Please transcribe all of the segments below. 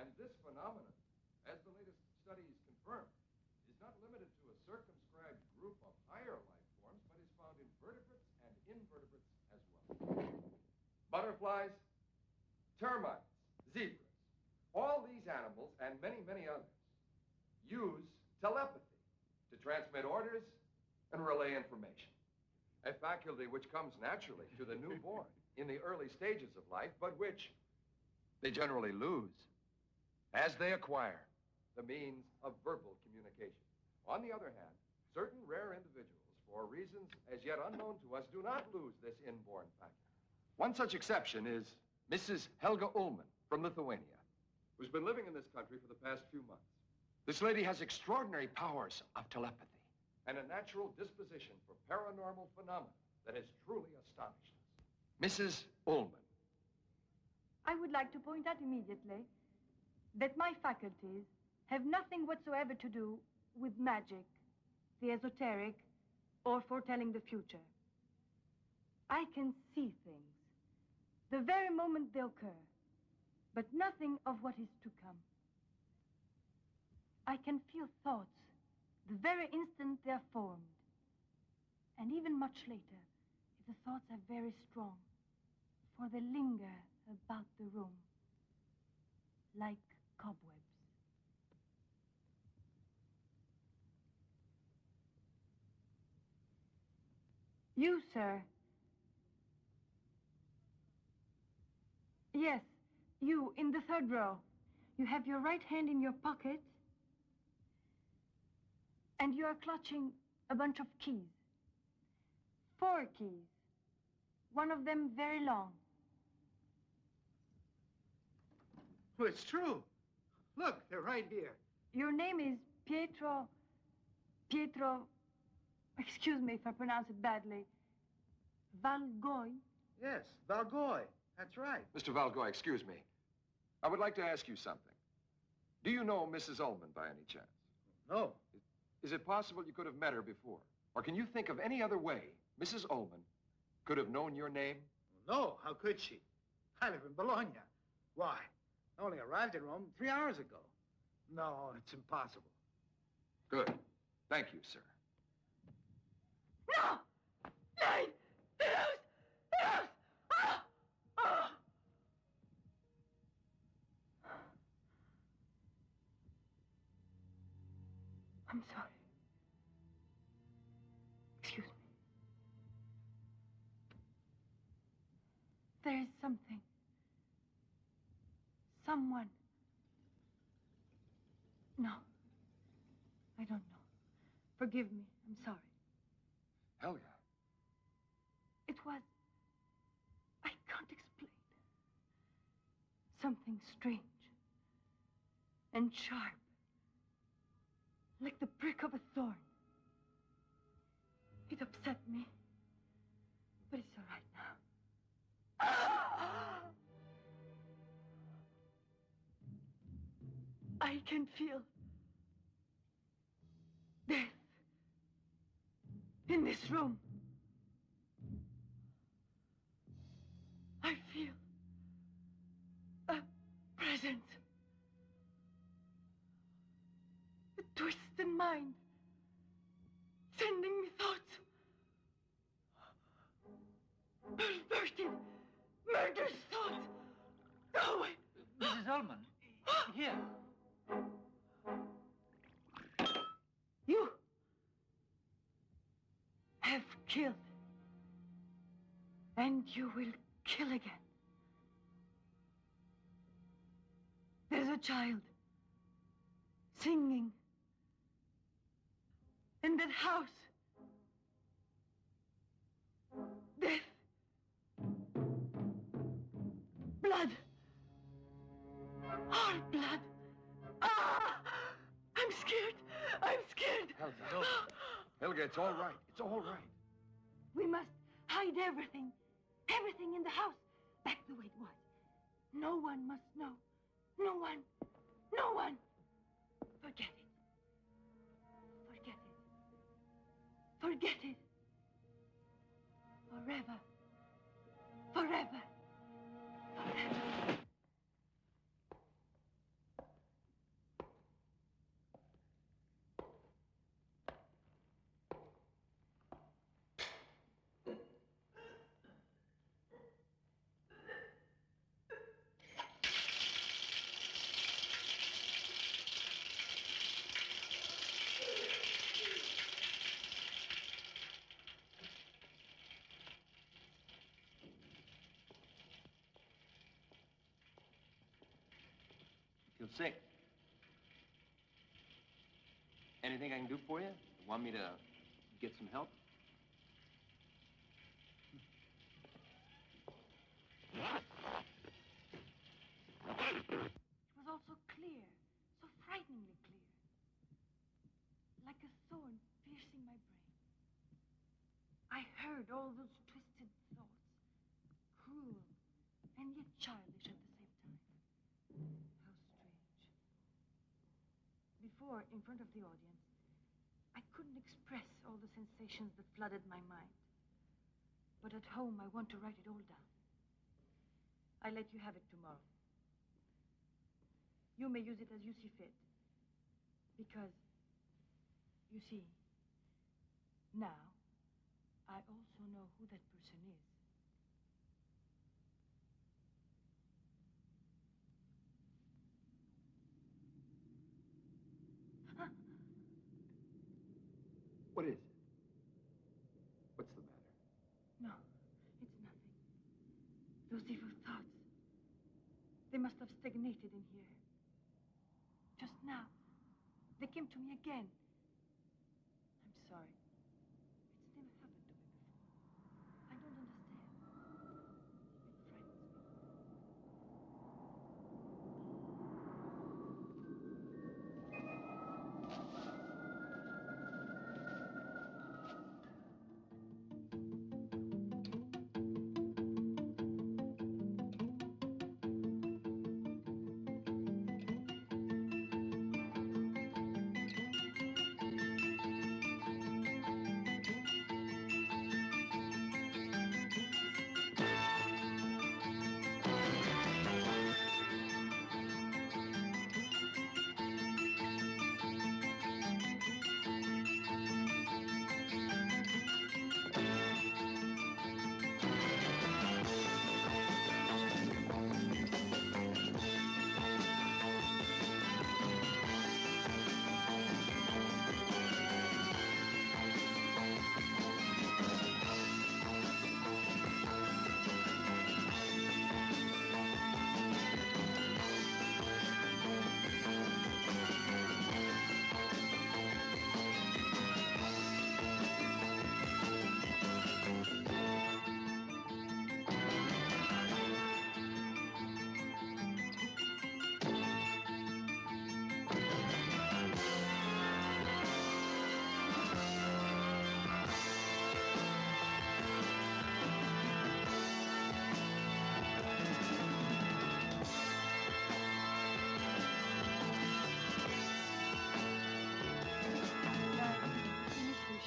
And this phenomenon, as the latest studies confirm, is not limited to a circumscribed group of higher life forms, but is found in vertebrates and invertebrates as well. Butterflies, termites, zebras, all these animals and many, many others use telepathy to transmit orders and relay information. A faculty which comes naturally to the newborn in the early stages of life, but which they generally lose as they acquire the means of verbal communication. On the other hand, certain rare individuals, for reasons as yet unknown to us, do not lose this inborn faculty. One such exception is Mrs. Helga Ullman from Lithuania, who's been living in this country for the past few months. This lady has extraordinary powers of telepathy and a natural disposition for paranormal phenomena that has truly astonished us. Mrs. Ullman. I would like to point out immediately that my faculties have nothing whatsoever to do with magic, the esoteric, or foretelling the future. I can see things the very moment they occur, but nothing of what is to come. I can feel thoughts the very instant they are formed, and even much later, if the thoughts are very strong, for they linger about the room like cobwebs. You, sir. Yes, you, in the third row. You have your right hand in your pocket, and you are clutching a bunch of keys. 4 keys. One of them very long. Oh, it's true. Look, they're right here. Your name is Pietro, excuse me if I pronounce it badly, Valgoy? Yes, Valgoy. That's right. Mr. Valgoy, excuse me. I would like to ask you something. Do you know Mrs. Ullman by any chance? No. Is it possible you could have met her before? Or can you think of any other way Mrs. Ullman could have known your name? No, how could she? I live in Bologna. Why? I only arrived in Rome 3 hours ago. No, it's impossible. Good. Thank you, sir. No! Nine! Deus! Deus! Ah! Ah! I'm sorry. Excuse me. There is something. Someone. No. I don't know. Forgive me. I'm sorry. Helga. It was... I can't explain. Something strange and sharp, like the prick of a thorn. It upset me, but it's all right now. Ah! I can feel death in this room. I feel a presence, a twisted mind, sending me thoughts, perverted, murderous thoughts. Go away. Mrs. Ullman, here. You have killed, and You will kill again. There's a child singing in that house. Death. Blood. All blood. Ah! I'm scared. I'm scared. Helga. Helga, it's all right. It's all right. We must hide everything. Everything in the house. Back the way it was. No one must know. No one. No one. Forget it. Forget it. Forget it. Forever. Forever. Forever. Feel sick. Anything I can do for you? Want me to get some help? It was all so clear, so frighteningly clear. Like a thorn piercing my brain. I heard all those twisted thoughts, cruel and yet childish at the same time. How strange. Before, in front of the audience, I couldn't express all the sensations that flooded my mind. But at home, I want to write it all down. I'll let you have it tomorrow. You may use it as you see fit. Because, you see, now, I also know who that person is. What is it? What's the matter? No, it's nothing. Those evil thoughts, they must have stagnated in here. Just now, they came to me again. I'm sorry. It's never happened to me before. I don't understand. It frightens me.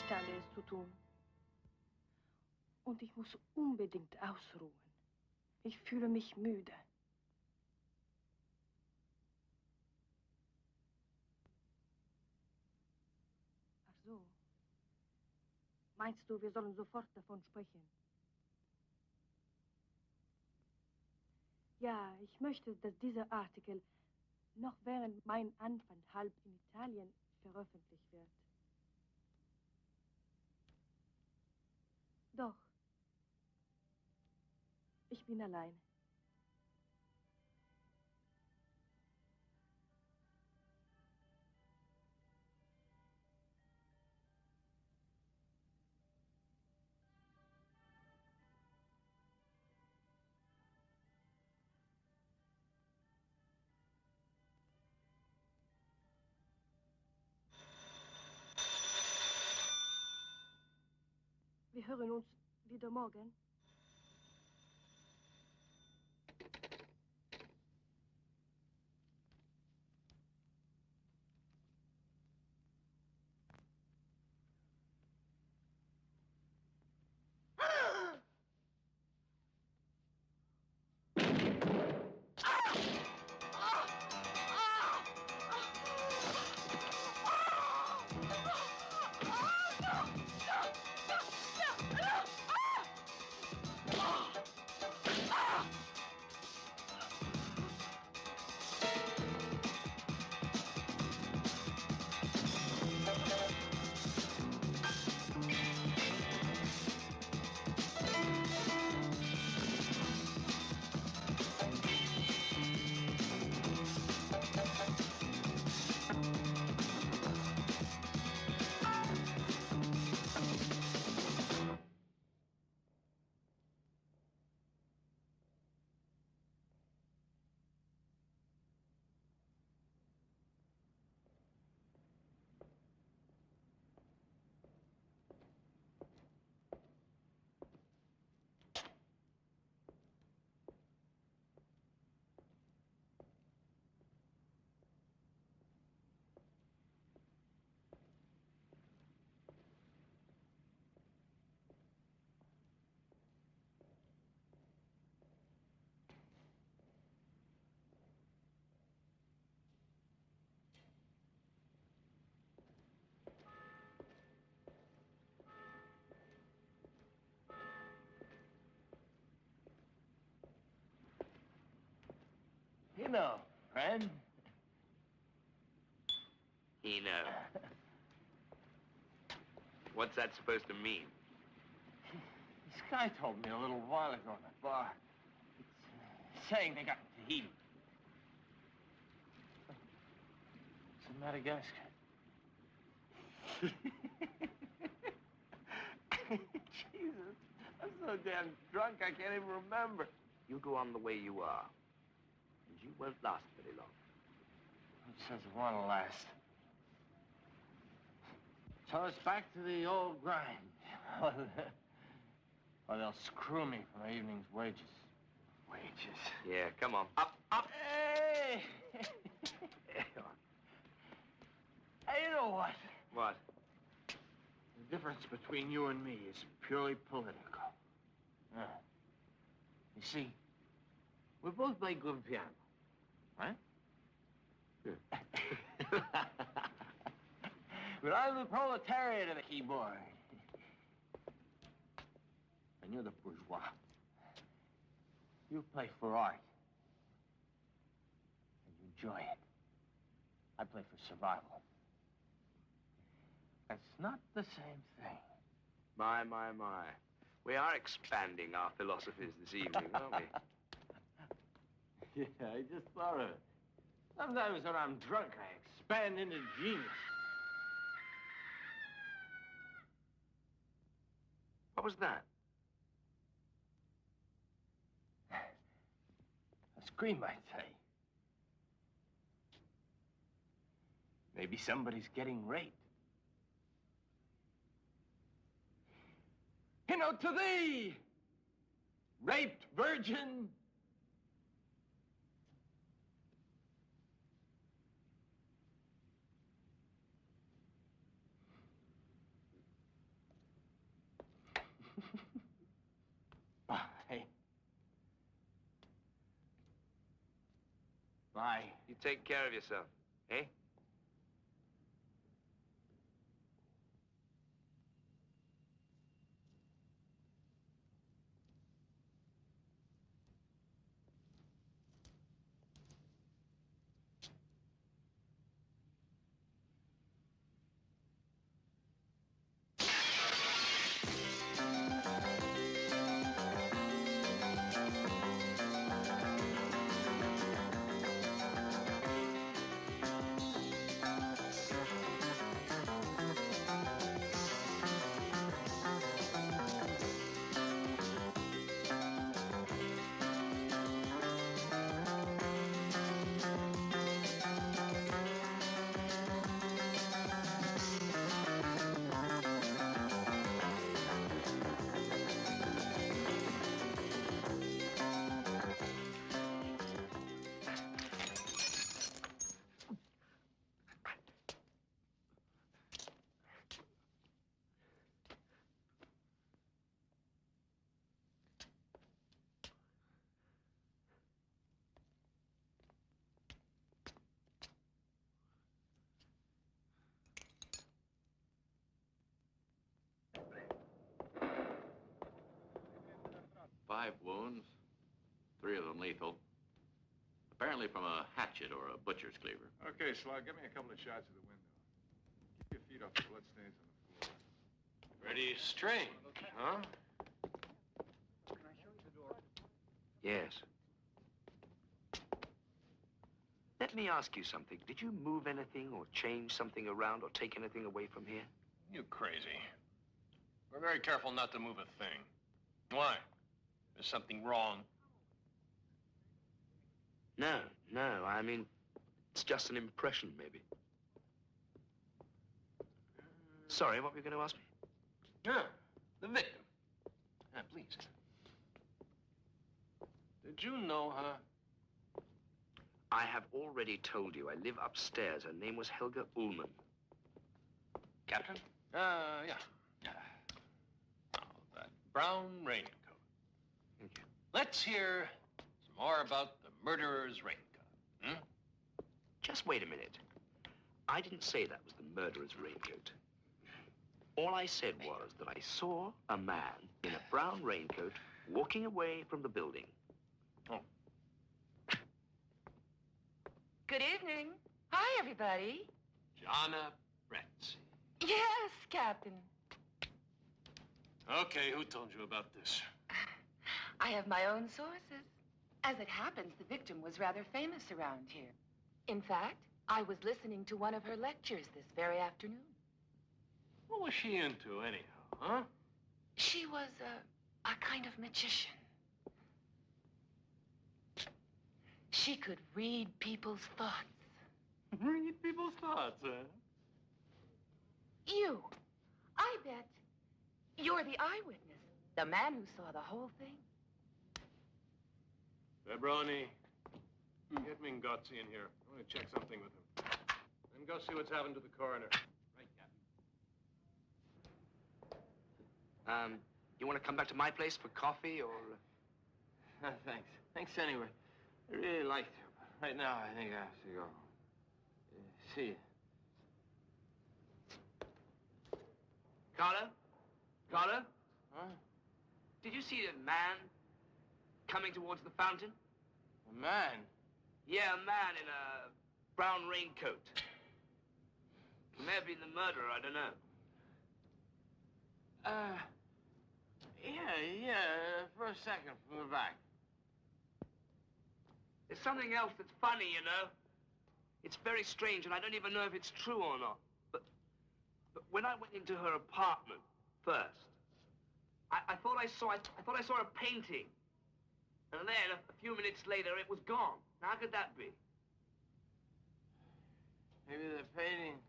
Imstande, es zu tun. Und ich muss unbedingt ausruhen. Ich fühle mich müde. Ach so. Meinst du, wir sollen sofort davon sprechen? Ja, ich möchte, dass dieser Artikel noch während mein Aufenthalt in Italien veröffentlicht wird. Doch. Ich bin allein. Wir hören uns wieder morgen. You know, friend. What's that supposed to mean? This guy told me a little while ago in the bar. It's saying they got Tahiti. It's in Madagascar. Jesus, I'm so damn drunk I can't even remember. You go on the way you are, and you won't last very long. It says it won't last. So it's back to the old grind. Or they'll screw me for my evening's wages. Wages? Yeah, come on. Up, up! Hey! Hey, you know what? What? The difference between you and me is purely political. You see, we both play good piano, right? But I'm the proletariat of the keyboard. And you're the bourgeois. You play for art. And you enjoy it. I play for survival. That's not the same thing. My. We are expanding our philosophies this evening, aren't we? Yeah, I just thought of it. Sometimes when I'm drunk, I expand into genius. What was that? A scream, I'd say. Maybe somebody's getting raped. You know, to thee, raped virgin. Bye. Bye. You take care of yourself, eh? 5 wounds, 3 of them lethal. Apparently from a hatchet or a butcher's cleaver. Okay, Slug, give me a couple of shots of the window. Keep your feet off the bloodstains on the floor. Pretty strange, huh? Yes. Let me ask you something. Did you move anything or change something around or take anything away from here? You crazy. We're very careful not to move a thing. Why? There's something wrong. No. I mean, it's just an impression, maybe. Sorry, what were you going to ask me? Yeah, the victim. Please. Did you know her? I have already told you. I live upstairs. Her name was Helga Ullman. Captain? Yeah. Oh, that brown raincoat. Thank you. Let's hear some more about the murderer's raincoat. Just wait a minute. I didn't say that was the murderer's raincoat. All I said was that I saw a man in a brown raincoat walking away from the building. Oh. Good evening. Hi, everybody. Jana Bretzi. Yes, Captain. Okay, who told you about this? I have my own sources. As it happens, the victim was rather famous around here. In fact, I was listening to one of her lectures this very afternoon. What was she into, anyhow, huh? She was a kind of magician. She could read people's thoughts. Read people's thoughts, huh? You. I bet you're the eyewitness. The man who saw the whole thing. Febroni, get Mingozzi in here. I want to check something with him. Then go see what's happened to the coroner. Right, Captain. You want to come back to my place for coffee or... Thanks. Thanks anyway. I really like to, but right now I think I have to go. See you. Carter? Carter? Huh? Did you see a man coming towards the fountain? A man? Yeah, a man in a brown raincoat. He may have been the murderer, I don't know. Yeah, for a second from the back. There's something else that's funny, you know. It's very strange, and I don't even know if it's true or not. But when I went into her apartment first, I thought I saw a painting. And then, a few minutes later, it was gone. Now, how could that be? Maybe the painting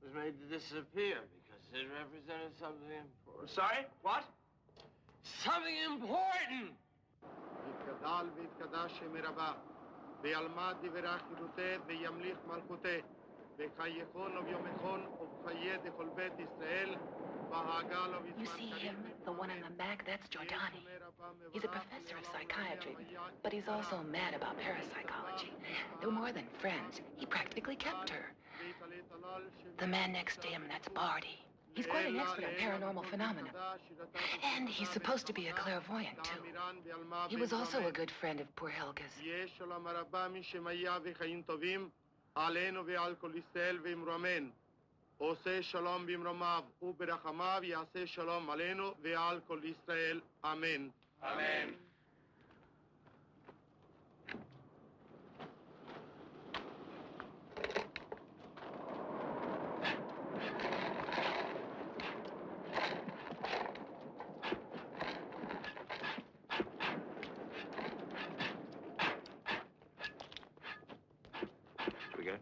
was made to disappear because it represented something important. Sorry? What? Something important! יתגדל ויתקדש שם רבה, וילמד דברך חירותי וימליך מלכותי, וחייכון וביומכון ובחיי דכל בית ישראל, והגה לו You see him, the one on the back, that's Giordani. He's a professor of psychiatry, but he's also mad about parapsychology. They were more than friends. He practically kept her. The man next to him, that's Barty. He's quite an expert on paranormal phenomena. And he's supposed to be a clairvoyant, too. He was also a good friend of poor Helga's. עלינו ועל כל ישראל ואמרו אמן. עושה שלום במרומיו וברחמיו יעשה שלום עלינו ועל כל ישראל. אמן. Amen. Should we go?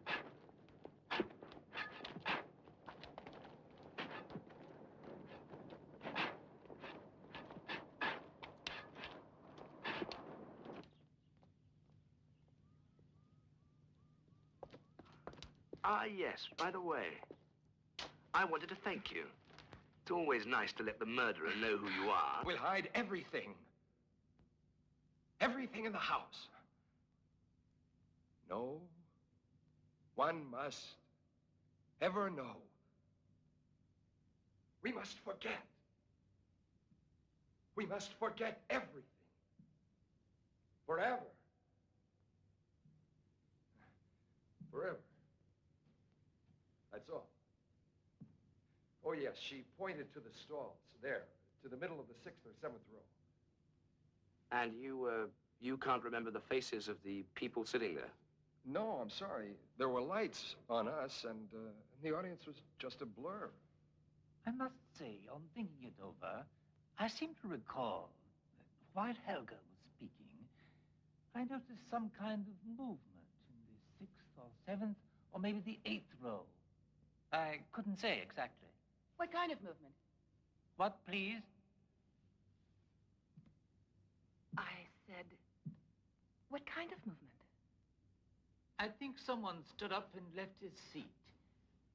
Ah, yes, by the way, I wanted to thank you. It's always nice to let the murderer know who you are. We'll hide everything. Everything in the house. No one must ever know. We must forget. We must forget everything. Forever. Forever. That's all. Oh, yes, she pointed to the stalls, there, to the middle of the 6th or 7th row. And you can't remember the faces of the people sitting there? No, I'm sorry. There were lights on us, and the audience was just a blur. I must say, on thinking it over, I seem to recall that while Helga was speaking, I noticed some kind of movement in the 6th or 7th, or maybe the 8th row. I couldn't say exactly. What kind of movement? What, please? I said, what kind of movement? I think someone stood up and left his seat.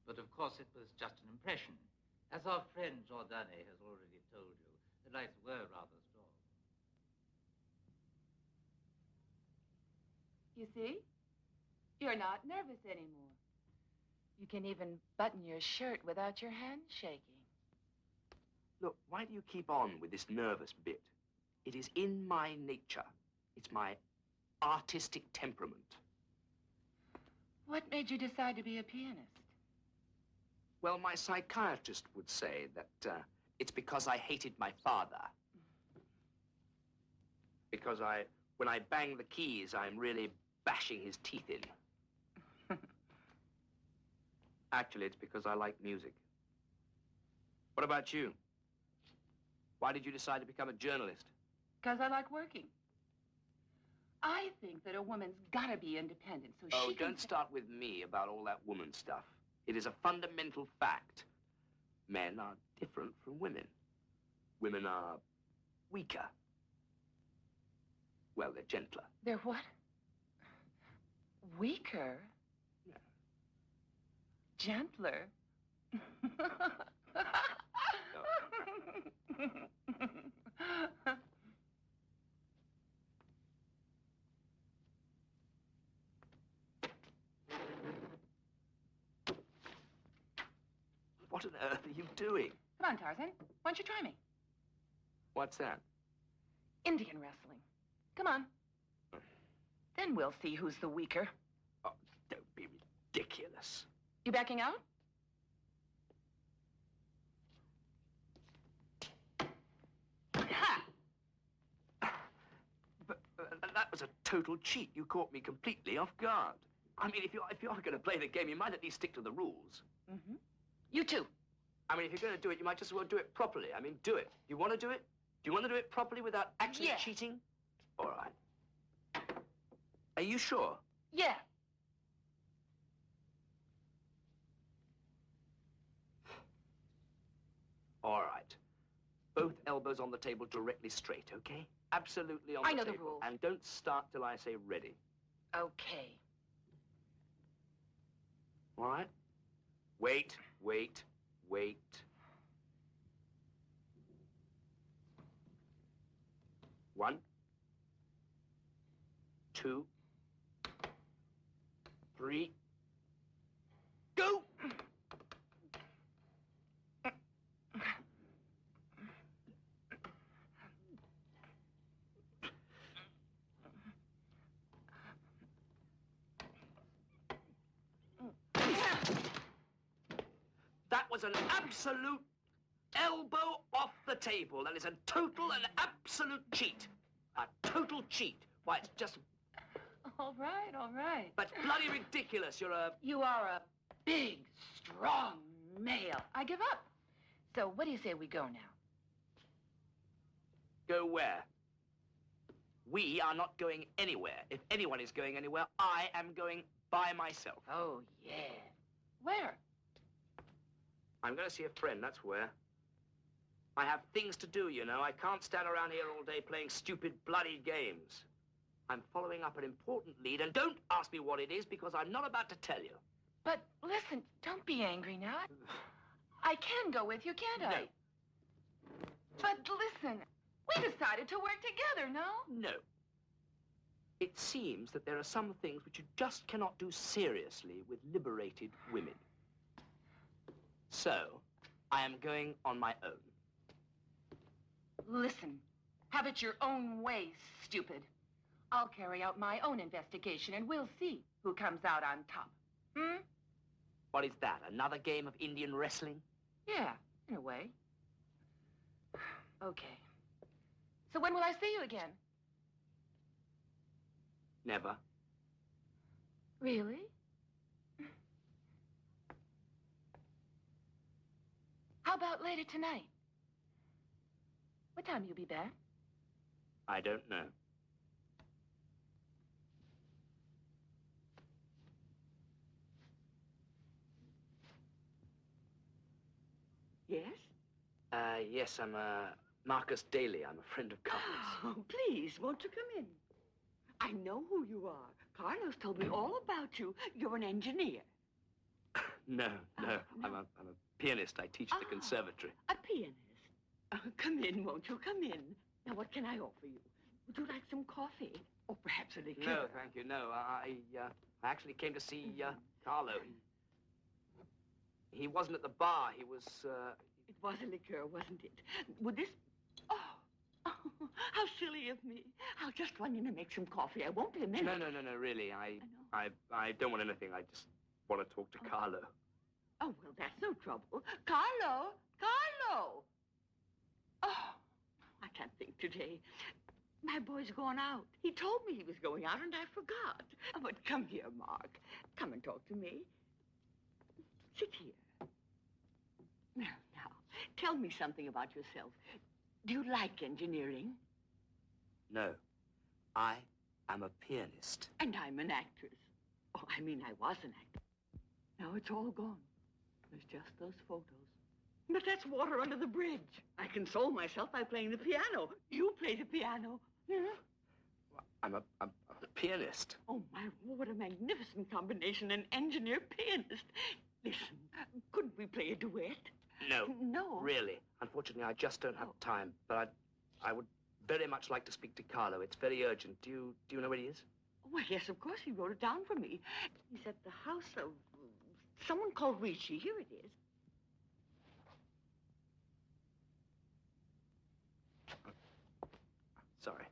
But of course it was just an impression. As our friend Giordani has already told you, the lights were rather strong. You see? You're not nervous anymore. You can even button your shirt without your hand shaking. Look, why do you keep on with this nervous bit? It is in my nature. It's my artistic temperament. What made you decide to be a pianist? Well, my psychiatrist would say that it's because I hated my father. Because when I bang the keys, I'm really bashing his teeth in. Actually, it's because I like music. What about you? Why did you decide to become a journalist? Because I like working. I think that a woman's got to be independent, so Oh, she can... don't start with me about all that woman stuff. It is a fundamental fact. Men are different from women. Women are weaker. Well, they're gentler. They're what? Weaker? Yeah. Gentler? What on earth are you doing? Come on, Tarzan. Why don't you try me? What's that? Indian wrestling. Come on. Then we'll see who's the weaker. Oh, don't be ridiculous. You backing out? Ha! But that was a total cheat. You caught me completely off guard. I mean, if you are going to play the game, you might at least stick to the rules. Mm-hmm. You too. I mean, if you're going to do it, you might just as well do it properly. I mean, do it. You want to do it? Do you want to do it properly without actually cheating? All right. Are you sure? Yeah. All right. Both elbows on the table directly straight, okay? Absolutely on the table. I know the rules. And don't start till I say ready. Okay. All right? Wait, wait, wait. One, two, three, go! That was an absolute elbow off the table. That is a total and absolute cheat. A total cheat. Why, it's just... All right, all right. But it's bloody ridiculous. You are a big, strong male. I give up. So what do you say we go now? Go where? We are not going anywhere. If anyone is going anywhere, I am going by myself. Oh, yeah. Where? I'm going to see a friend, that's where. I have things to do, you know. I can't stand around here all day playing stupid, bloody games. I'm following up an important lead, and don't ask me what it is, because I'm not about to tell you. But listen, don't be angry now. I can go with you, can't I? No. But listen, we decided to work together, no? No. It seems that there are some things which you just cannot do seriously with liberated women. So, I am going on my own. Listen, have it your own way, stupid. I'll carry out my own investigation, and we'll see who comes out on top. Hmm? What is that, another game of Indian wrestling? Yeah, in a way. Okay. So when will I see you again? Never. Really? How about later tonight? What time will you be back? I don't know. Yes? Yes, I'm, Marcus Daly. I'm a friend of Carlos. Oh, please, won't you come in? I know who you are. Carlos told me all about you. You're an engineer. No. No. I'm a pianist. I teach at the conservatory. A pianist. Come in, won't you? Come in. Now, what can I offer you? Would you like some coffee? Or perhaps a liqueur? No, thank you. No, I actually came to see, Carlo. He wasn't at the bar. He was, It was a liqueur, wasn't it? Would this... Oh, how silly of me. I'll just run in and make some coffee. I won't be a minute. No, really. I don't want anything. I just want to talk to Carlo. Oh, well, that's no trouble. Carlo! Carlo! Oh, I can't think today. My boy's gone out. He told me he was going out, and I forgot. Oh, but come here, Mark. Come and talk to me. Sit here. Now, tell me something about yourself. Do you like engineering? No. I am a pianist. And I'm an actress. Oh, I mean, I was an actor. Now it's all gone. There's just those photos. But that's water under the bridge. I console myself by playing the piano. You play the piano. I'm a pianist. Oh, my, what a magnificent combination, an engineer-pianist. Listen, couldn't we play a duet? No. No? Really. Unfortunately, I just don't have time. But I would very much like to speak to Carlo. It's very urgent. Do you know where he is? Well, yes, of course. He wrote it down for me. He's at the house of someone called Ricci. Here it is. Sorry.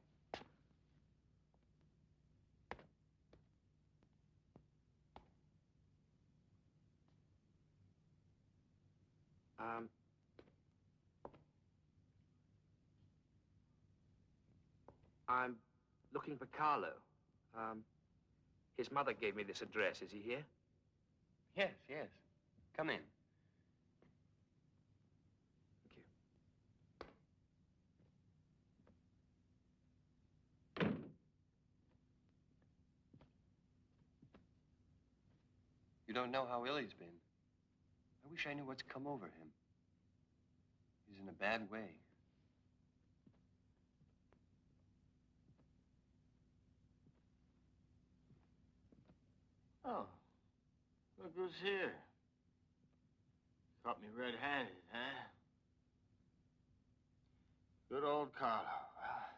I'm looking for Carlo. His mother gave me this address. Is he here? Yes. Come in. Thank you. You don't know how ill he's been. I wish I knew what's come over him. He's in a bad way. Oh, look who's here. Caught me red-handed, huh? Good old Carlo. Well,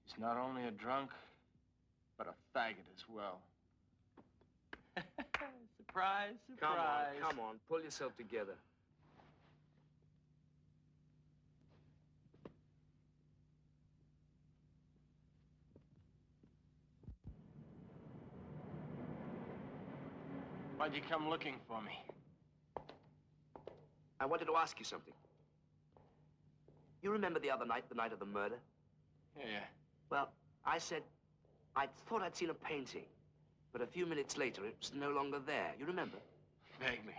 he's not only a drunk, but a faggot as well. Surprise. Come on. Pull yourself together. Why'd you come looking for me? I wanted to ask you something. You remember the other night, the night of the murder? Yeah. Well, I said I thought I'd seen a painting, but a few minutes later, it was no longer there. You remember? Vaguely.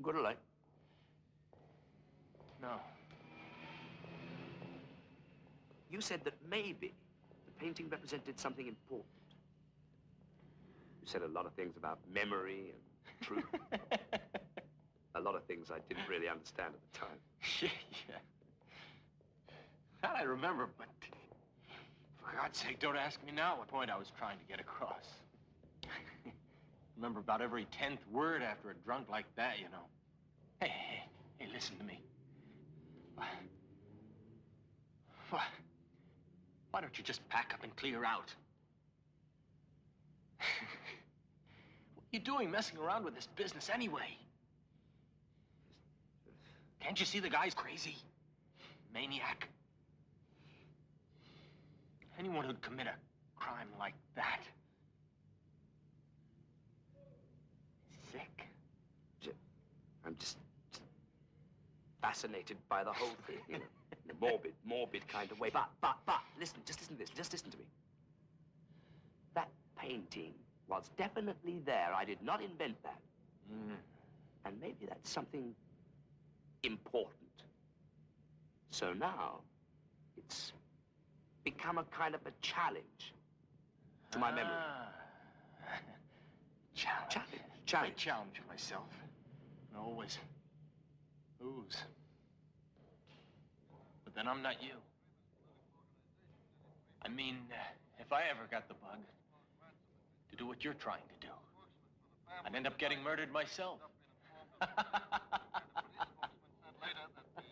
Good or light? No. You said that maybe the painting represented something important. You said a lot of things about memory and truth. A lot of things I didn't really understand at the time. Yeah. That I remember, but for God's sake, don't ask me now what point I was trying to get across. Remember about every 10th word after a drunk like that, you know. Hey, listen to me. Why don't you just pack up and clear out? What are you doing messing around with this business anyway? Can't you see the guy's crazy? Maniac. anyone who'd commit a crime like that. Sick. I'm just fascinated by the whole thing, you know, in a morbid kind of way. But, listen, just listen to this. Just listen to me. That painting was definitely there. I did not invent that. And maybe that's something important. So now, it's become a kind of a challenge to my memory. Challenge. I challenge myself. I always lose. But then I'm not you. I mean, if I ever got the bug to do what you're trying to do, I'd end up getting murdered myself. Later that the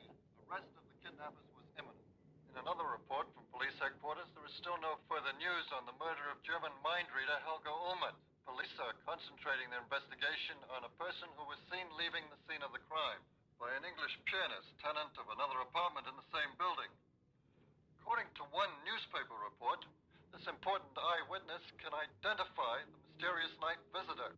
arrest of the kidnappers was imminent. In another report from police headquarters, there is still no further news on the murder of German mind reader Helga Ullmann. Police are concentrating their investigation on a person who was seen leaving the scene of the crime by an English pianist, tenant of another apartment in the same building. According to one newspaper report, this important eyewitness can identify the mysterious night visitor.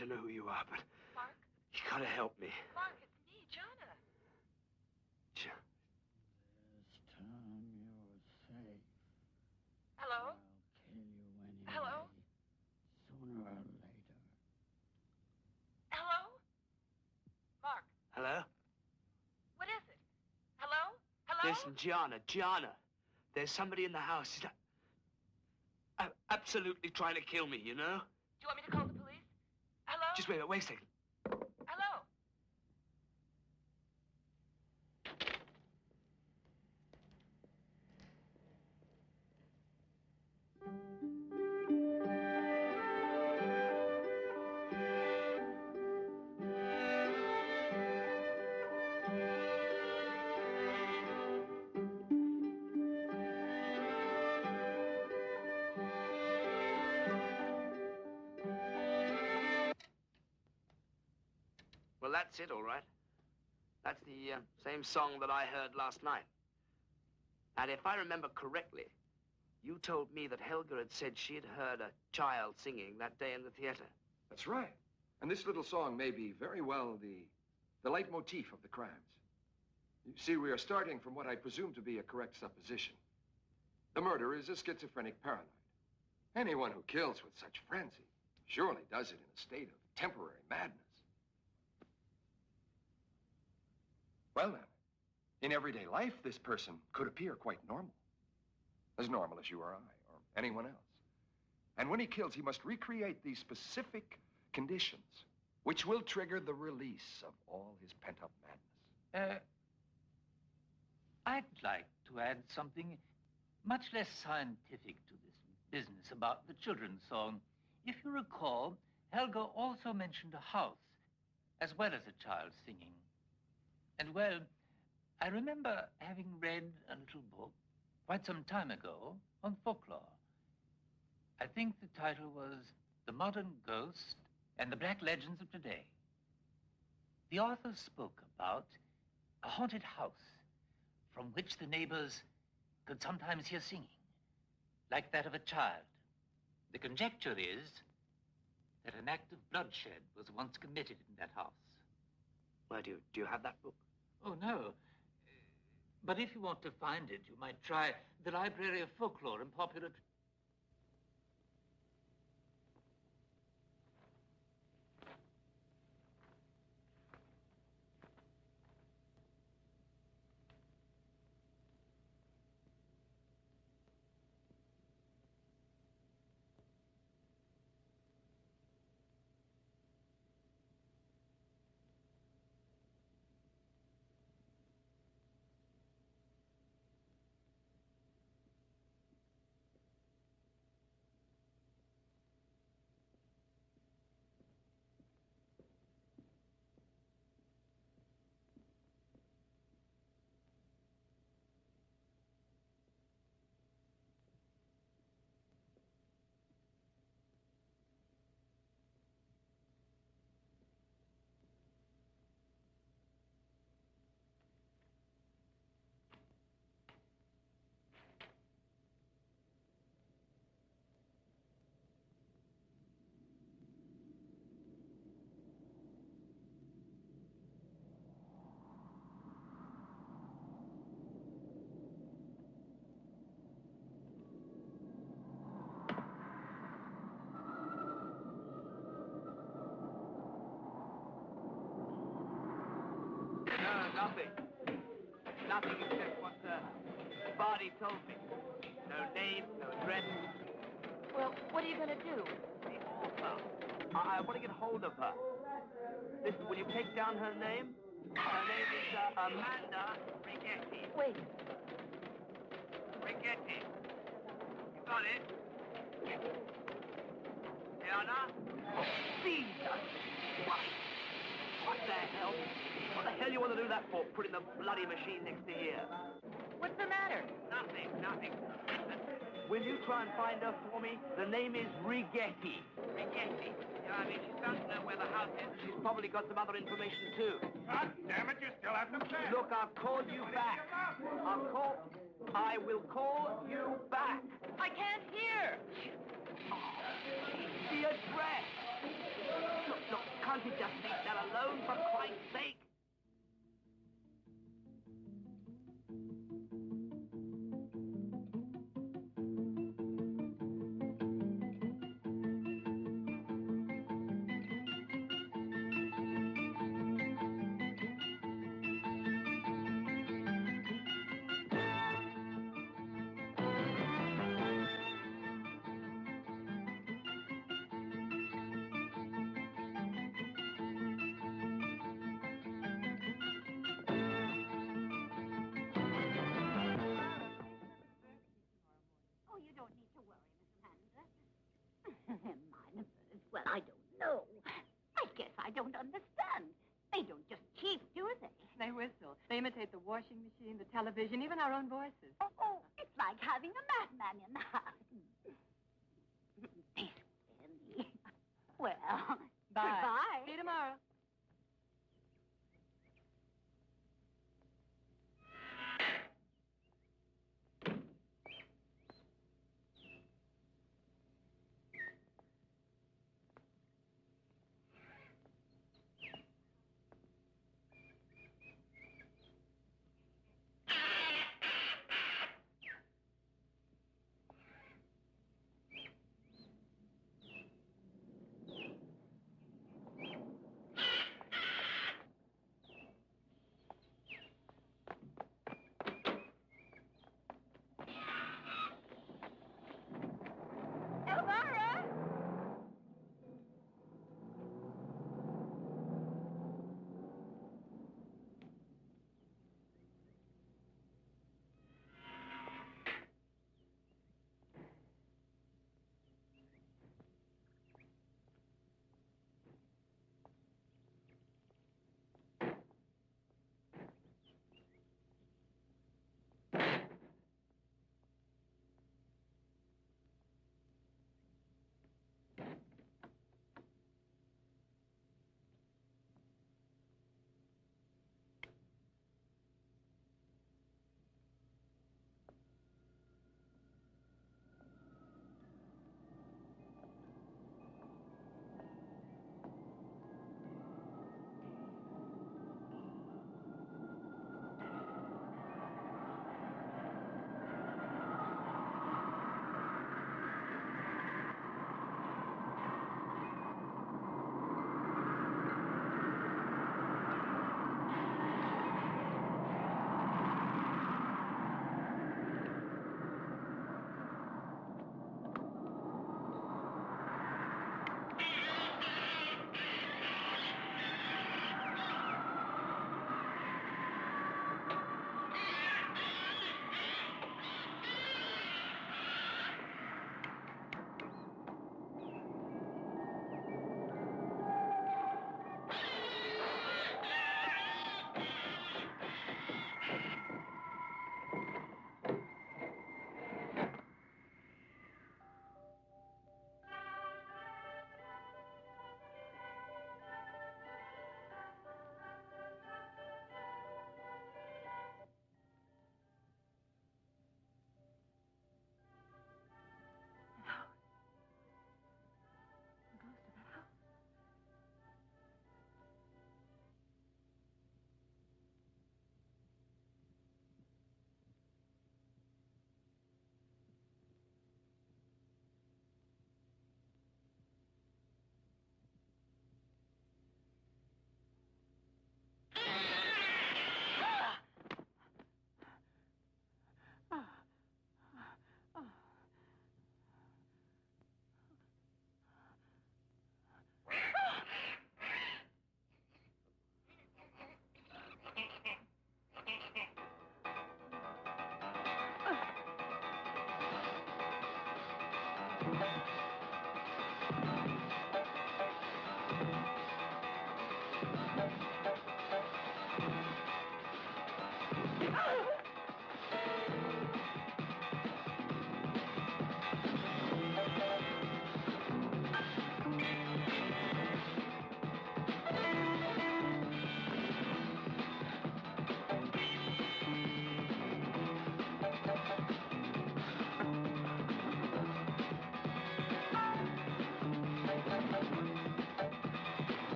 don't know who you are, but Mark? you gotta help me. Mark, it's me, Jonna. This time you're safe. Hello? I'll kill you anyway. Hello? Sooner or later. Hello? Mark, Hello? what is it? Hello? Hello? Listen, Gianna. There's somebody in the house. He's absolutely trying to kill me, you know? Do you want me to call the police? Hello? Just wait a second. Hello? Well, that's it, all right. That's the same song that I heard last night. And if I remember correctly, you told me that Helga had said she had heard a child singing that day in the theater. That's right. And this little song may be very well the leitmotif of the crimes. You see, we are starting from what I presume to be a correct supposition. The murderer is a schizophrenic paranoid. Anyone who kills with such frenzy surely does it in a state of temporary madness. Well, then, in everyday life, this person could appear quite normal. As normal as you or I, or anyone else. And when he kills, he must recreate these specific conditions, which will trigger the release of all his pent-up madness. I'd like to add something much less scientific to this business about the children's song. If you recall, Helga also mentioned a house, as well as a child singing. And, well, I remember having read a little book quite some time ago on folklore. I think the title was The Modern Ghost and the Black Legends of Today. The author spoke about a haunted house from which the neighbors could sometimes hear singing, like that of a child. The conjecture is that an act of bloodshed was once committed in that house. Why, do you have that book? Oh, no. But if you want to find it, you might try the Library of Folklore and Popular... No, nothing. Nothing except what the body told me. No name, no address. Well, what are you going to do? The author. I want to get hold of her. Listen, will you take down her name? Her name is Amanda Rigetti. Wait. Rigetti. You got it? Diana? Oh, Jesus! What the hell? What the hell you want to do that for, putting the bloody machine next to here? What's the matter? Nothing. Listen, will you try and find her for me? The name is Rigetti. Rigetti. Yeah, I mean, she's bound to know where the house is. She's probably got some other information, too. God damn it, you still have to play. Look, I'll call you back. I will call you back. I can't hear. The address. Look, can't you just leave that alone, for Christ's sake? Oh, you don't need to worry, Mrs. Hanser. Miners, well, I don't know. I guess I don't understand. They don't just cheep, do they? They whistle. They imitate the washing machine, the television, even our own voices. Oh, it's like having a madman in the house. Well, Bye. goodbye. See you tomorrow.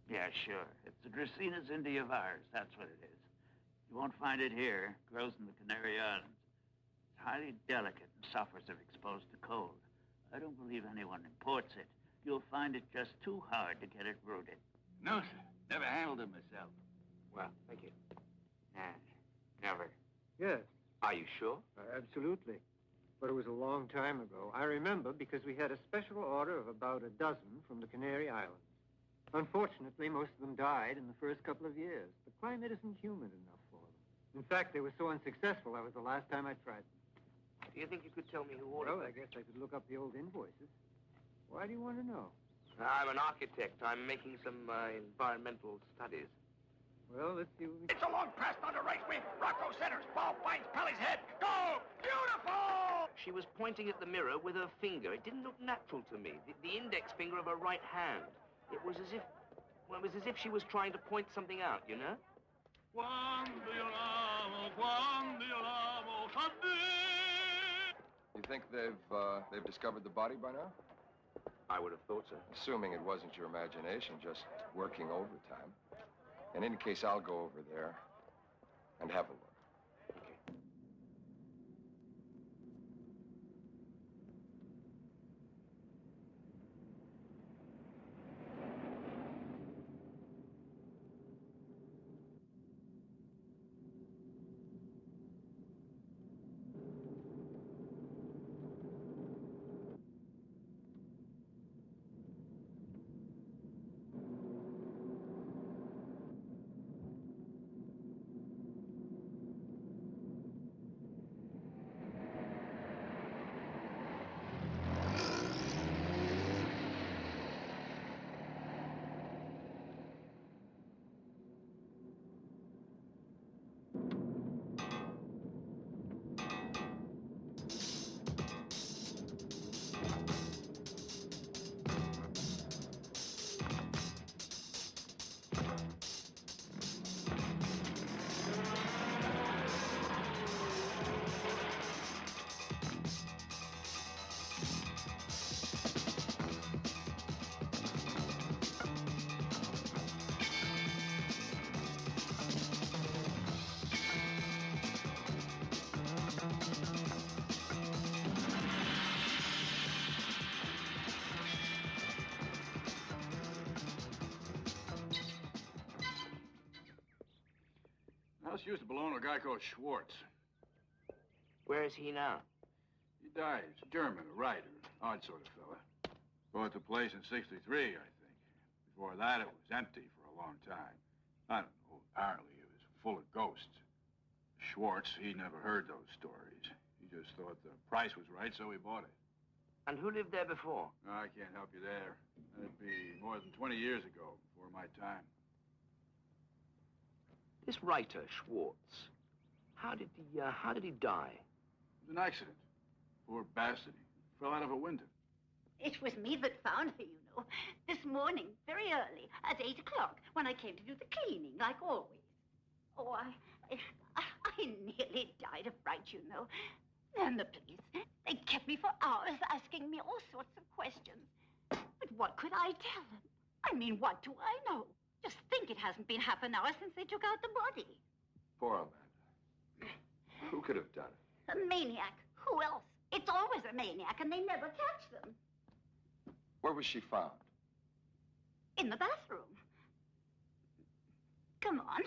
Yeah, sure. It's the Dracaenas indiovirus. That's what it is. You won't find it here. It grows in the Canary Islands. It's highly delicate and suffers if exposed to cold. I don't believe anyone imports it. You'll find it just too hard to get it rooted. No, sir. Never handled it myself. Well, thank you. Nah, never. Yes, Are you sure? absolutely. But it was a long time ago. I remember because we had a special order of about a dozen from the Canary Islands. Unfortunately, most of them died in the first couple of years. The climate isn't humid enough for them. In fact, they were so unsuccessful, that was the last time I tried them. Do you think you could tell me who ordered Well, them? I guess I could look up the old invoices. Why do you want to know? I'm an architect. I'm making some environmental studies. Well, let's see what we... It's a long pass on the right wing. Rocco centers. Ball finds Pelly's head. Go! Beautiful! She was pointing at the mirror with her finger. It didn't look natural to me. The index finger of her right hand. It was as if... Well, it was as if she was trying to point something out, you know? You think they've discovered the body by now? I would have thought so. Assuming it wasn't your imagination, just working overtime. In any case, I'll go over there and have a look. House used to belong to a guy called Schwartz. Where is he now? He died. He's a German, a writer, odd sort of fella. Bought the place in '63, I think. Before that, it was empty for a long time. I don't know. Apparently, it was full of ghosts. Schwartz, he never heard those stories. He just thought the price was right, so he bought it. And who lived there before? No, I can't help you there. That'd be more than 20 years ago, before my time. This writer, Schwartz, how did he die? It was an accident. Poor bastard. He fell out of a window. It was me that found her, you know. This morning, very early, at 8 o'clock, when I came to do the cleaning, like always. Oh, I nearly died of fright, you know. And the police, they kept me for hours asking me all sorts of questions. But what could I tell them? I mean, what do I know? Just think it hasn't been half an hour since they took out the body. Poor Amanda. Who could have done it? A maniac. Who else? It's always a maniac, and they never catch them. Where was she found? In the bathroom. Come on.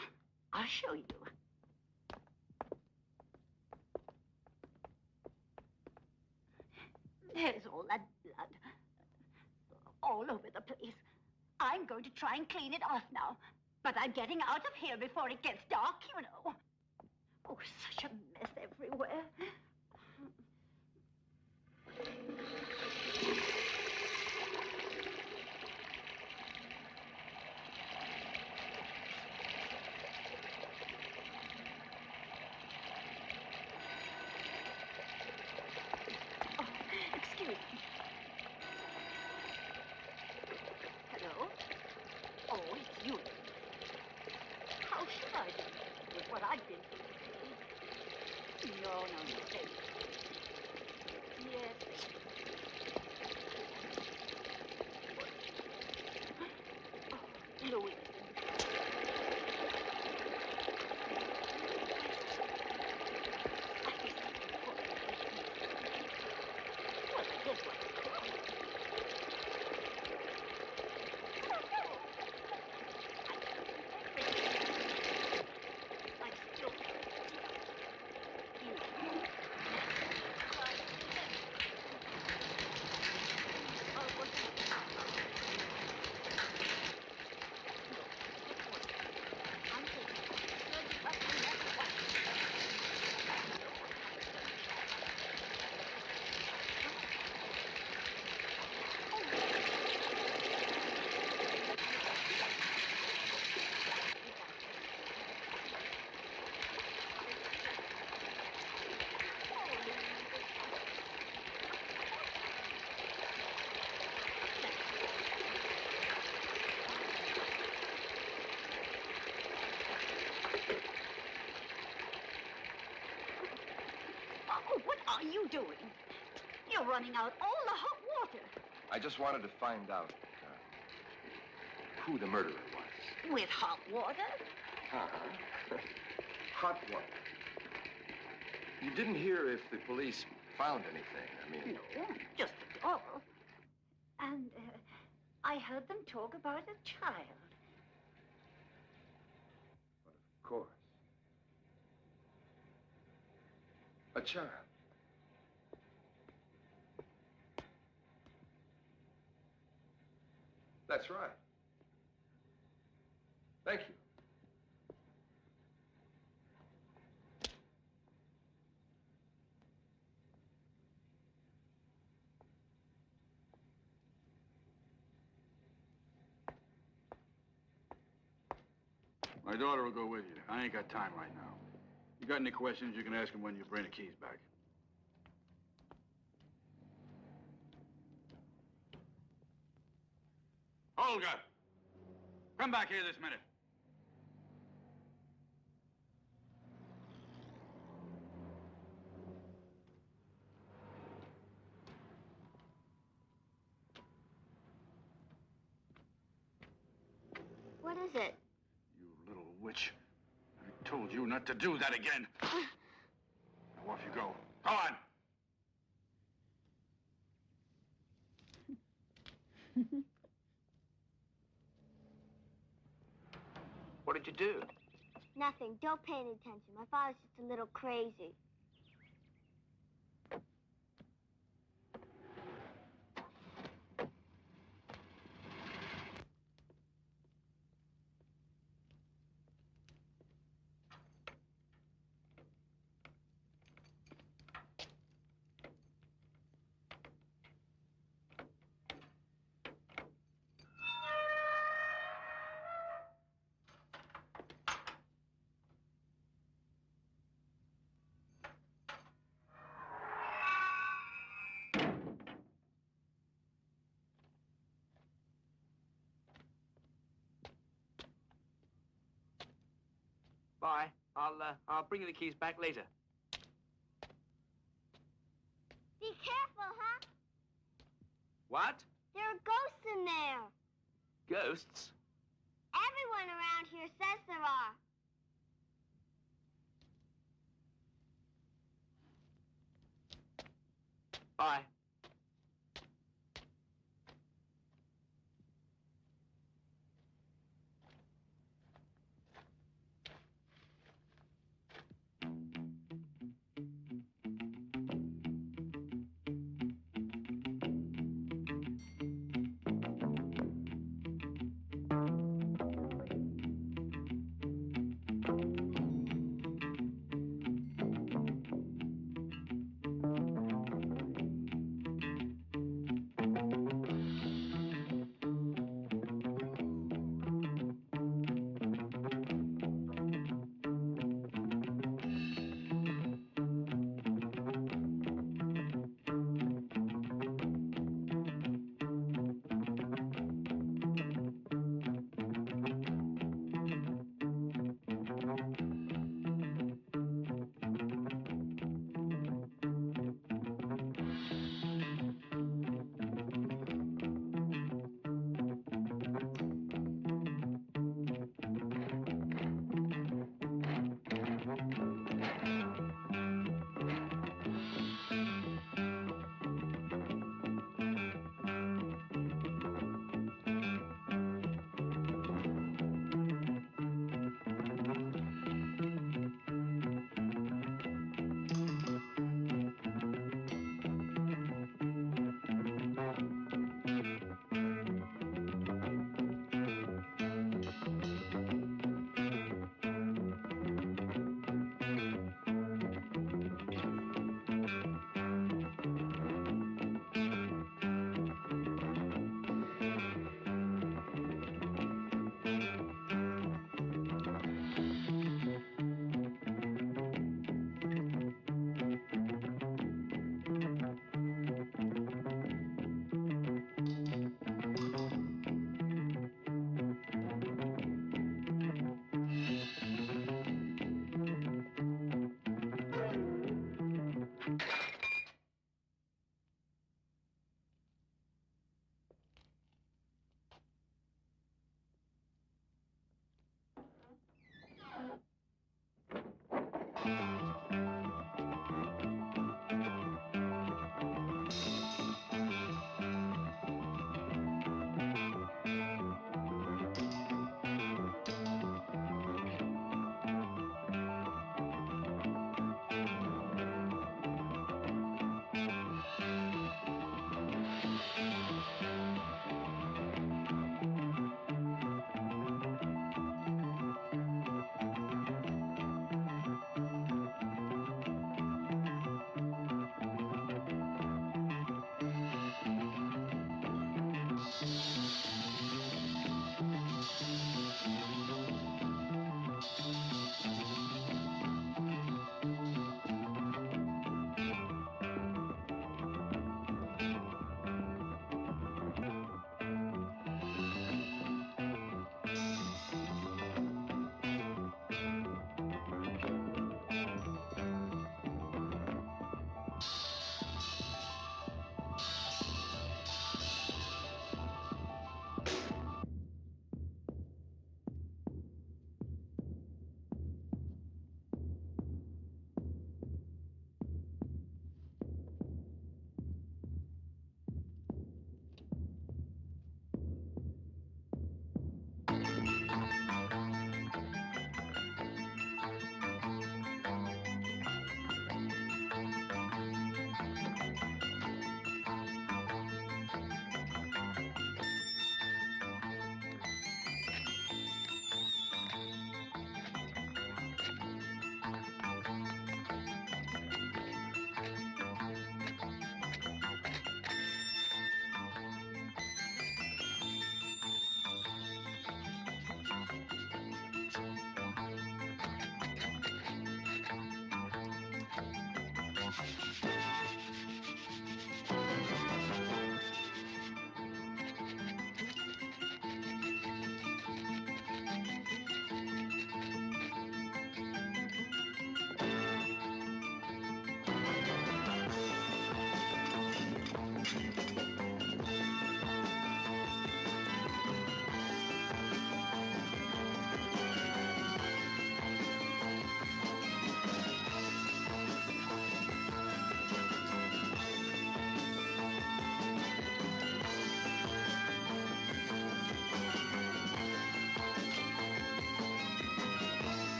I'll show you. There's all that blood. All over the place. I'm going to try and clean it off now. But I'm getting out of here before it gets dark, you know. Oh, such a mess everywhere. Oh, excuse me. Hello? Oh, it's you. How should I do with what I've been through today? No, say. Yes. Oh, Louis. are you doing? You're running out all the hot water. I just wanted to find out who the murderer was. With hot water? Uh-huh. Hot water. You didn't hear if the police found anything. I mean... No, just a doll. And I heard them talk about a child. But of course. A child. That's right. Thank you. My daughter will go with you. I ain't got time right now. You got any questions, you can ask him when you bring the keys back. Olga! Come back here this minute. What is it? You little witch. I told you not to do that again. Now off you go. Go on! What did you do? Nothing. Don't pay any attention. My father's just a little crazy. Bye. I'll bring you the keys back later. Be careful, huh? What? There are ghosts in there. Ghosts? Everyone around here says there are. Bye.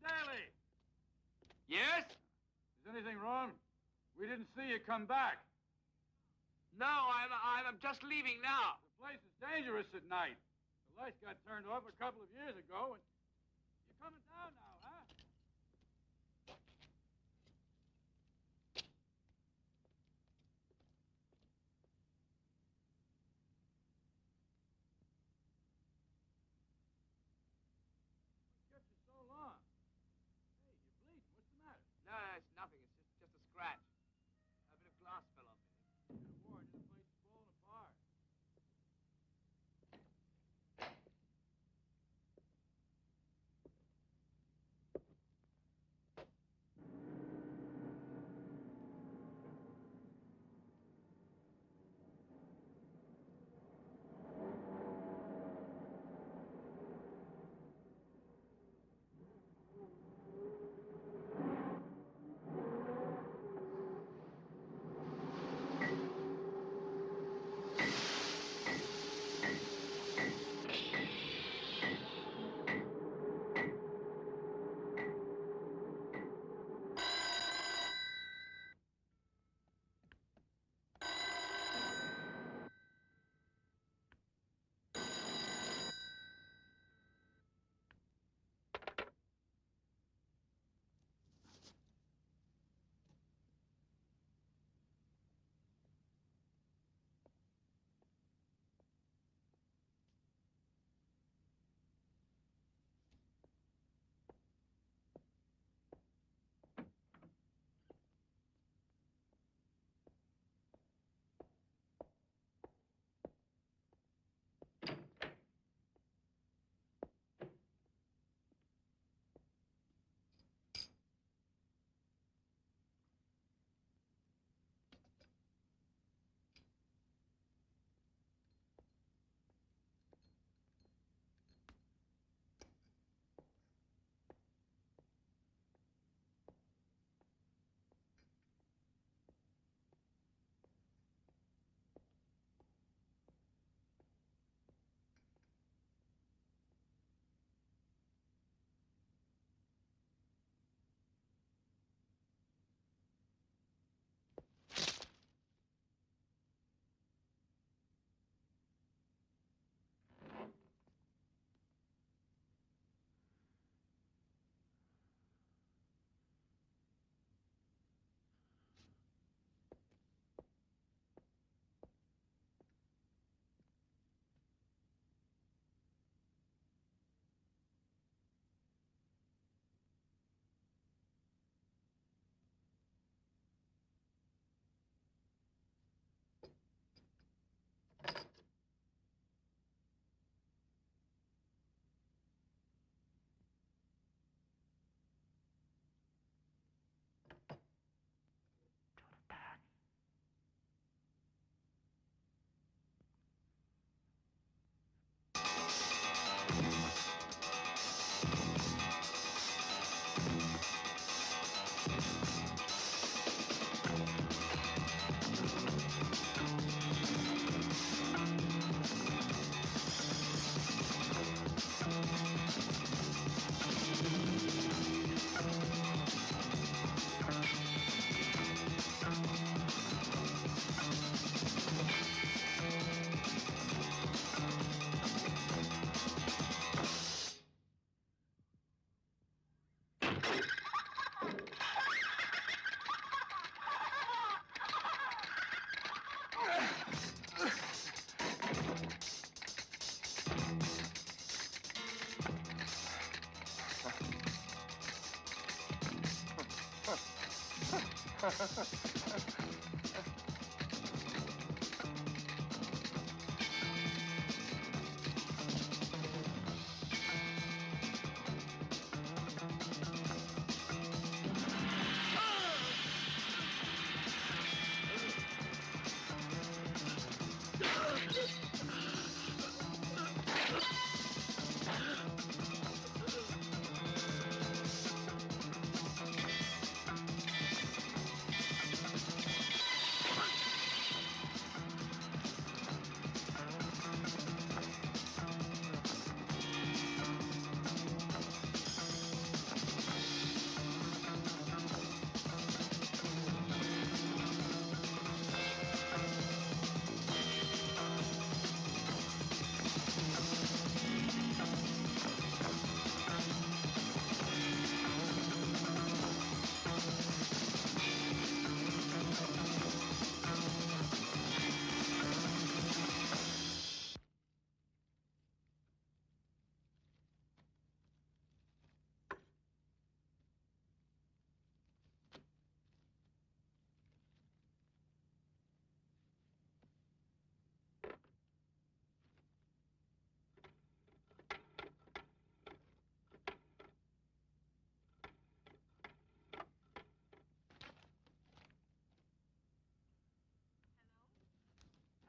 Daly! Yes? Is anything wrong? We didn't see you come back. No, I'm just leaving now. The place is dangerous at night. The lights got turned off a couple of years ago, and you're coming down now, huh? What kept you so long? Hey, you're bleeding. What's the matter? No, it's nothing. It's just a scratch. A bit of glass fell off it. I could have warned you the place is falling apart.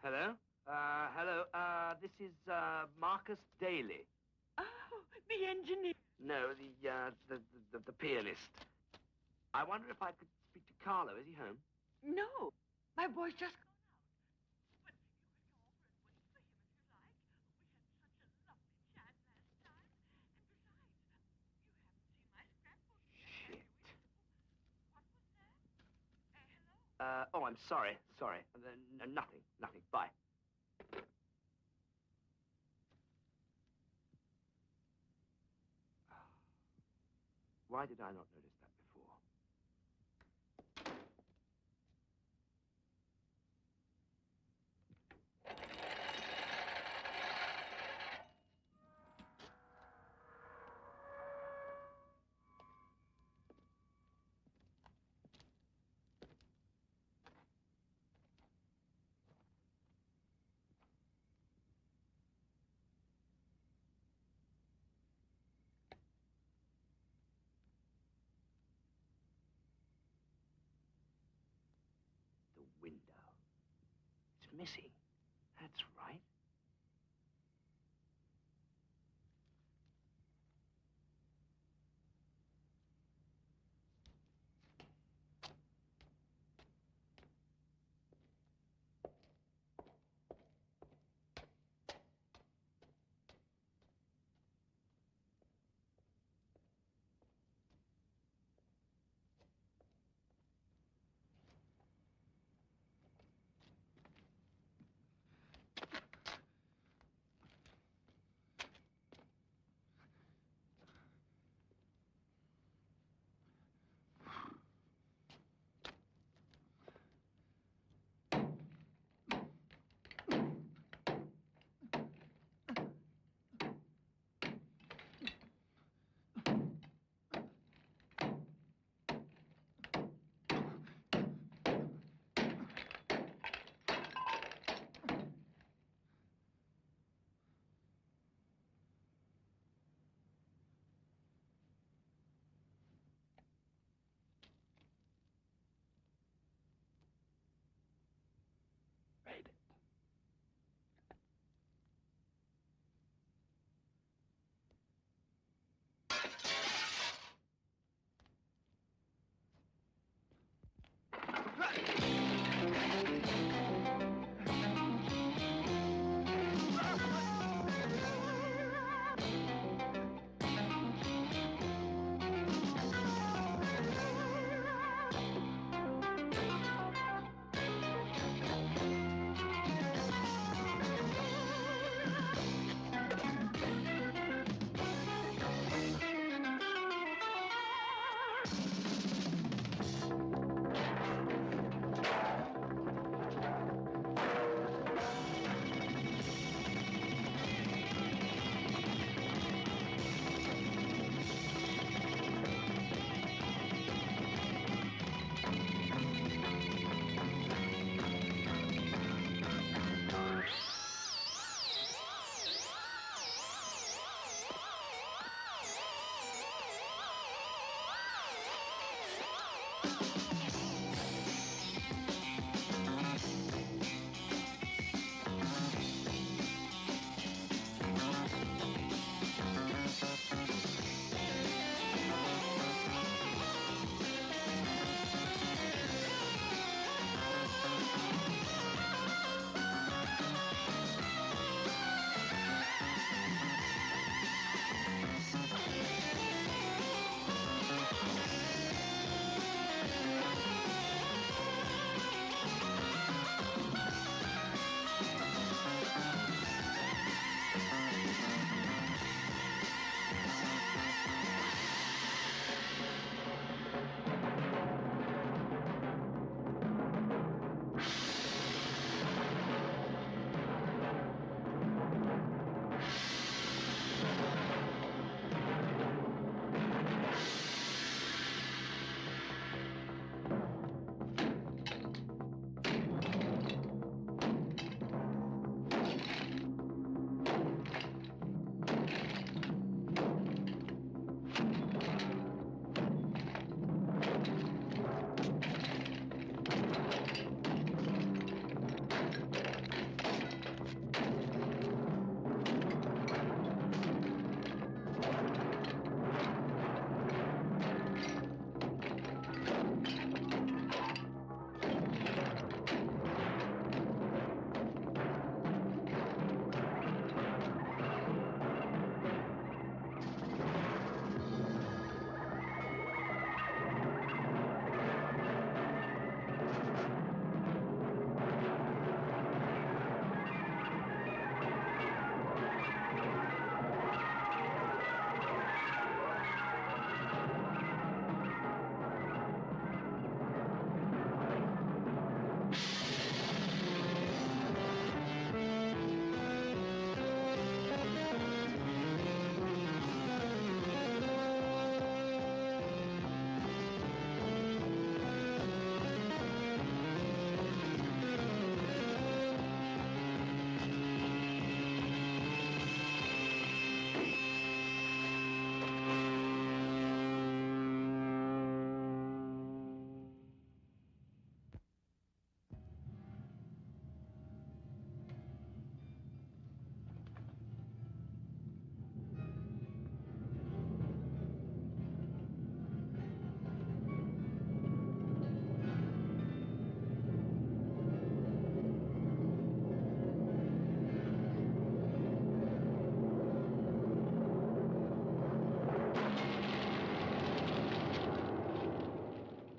Hello? Hello. This is, Marcus Daly. Oh, the engineer. No, the pianist. I wonder if I could speak to Carlo. Is he home? No, my boy's just gone out. But you could come over and wait for him if you like. We had such a lovely chat last time. And besides, you haven't seen my scrapbook yet, have you? What was that? Hello? Oh, I'm sorry. Sorry. Nothing. Nothing. Bye. Why did I not notice that before? The window. It's missing. That's right.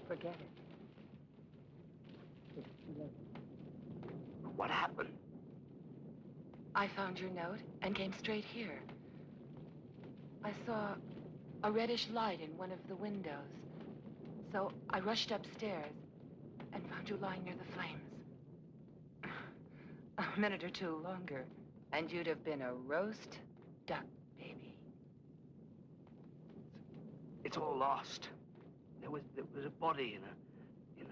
Forget it. It's too late. What happened? I found your note and came straight here. I saw a reddish light in one of the windows. So I rushed upstairs and found you lying near the flames. A minute or two longer, and you'd have been a roast duck, baby. It's all lost. There was a body in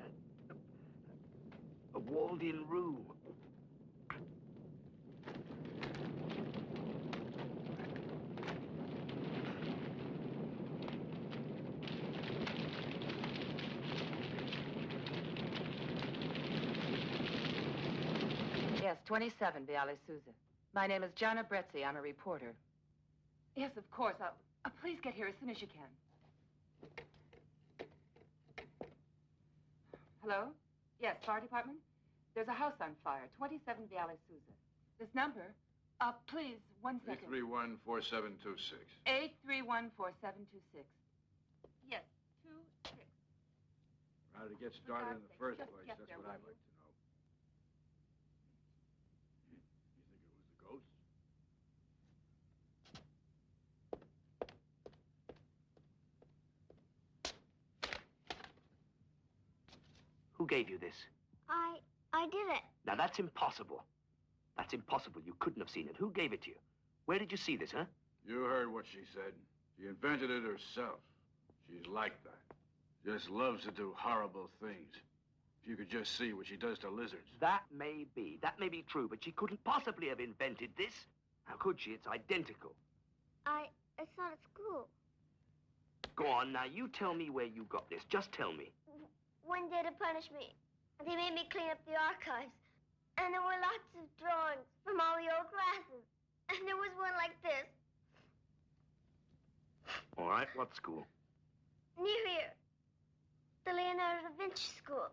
a walled-in room. Yes, 27 Viale Souza. My name is Gianna Brezzi. I'm a reporter. Yes, of course. Please get here as soon as you can. Hello? Yes, fire department? There's a house on fire, 27 Viale Souza. This number? Please, 1 second. 831-4726. 831-4726. Yes, 26. How to get started in the first Just place, get that's there, what I'd will like to know. You think it was the ghost? Who gave you this? I did it. Now, that's impossible. That's impossible. You couldn't have seen it. Who gave it to you? Where did you see this, huh? You heard what she said. She invented it herself. She's like that. Just loves to do horrible things. If you could just see what she does to lizards. That may be. That may be true, but she couldn't possibly have invented this. How could she? It's identical. I saw it at school. Go on, now, you tell me where you got this. Just tell me. one day to punish me. They made me clean up the archives. And there were lots of drawings from all the old classes. And there was one like this. All right, what school? Near here. The Leonardo da Vinci School.